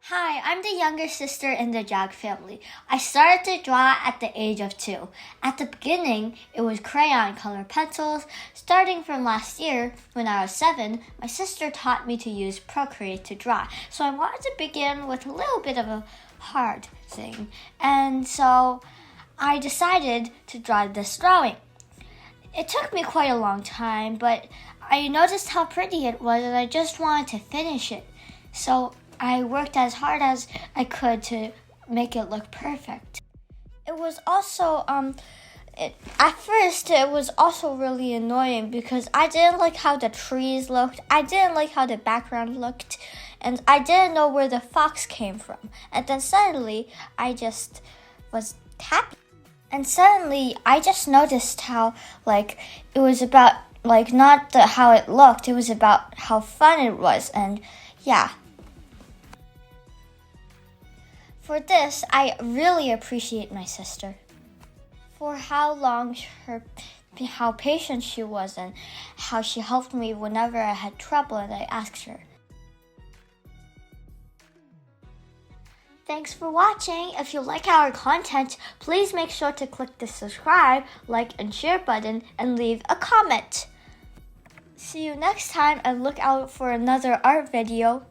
Hi, I'm the younger sister in the JAG family. I started to draw at the age of 2. At the beginning, it was crayon color pencils. Starting from last year, when I was 7, my sister taught me to use Procreate to draw. So I wanted to begin with a little bit of a hard thing. And so I decided to draw this drawing. It took me quite a long time, but I noticed how pretty it was and I just wanted to finish it. So I worked as hard as I could to make it look perfect. It was also, at first it was also really annoying because I didn't like how the trees looked, I didn't like how the background looked, and I didn't know where the fox came from. And then suddenly, I just was happy. And suddenly, I just noticed how, it was about, not how it looked, it was about how fun it was, and yeah. For this, I really appreciate my sister for how patient she was and how she helped me whenever I had trouble and I asked her. Thanks for watching. If you like our content, please make sure to click the subscribe, like, and share button and leave a comment. See you next time and look out for another art video.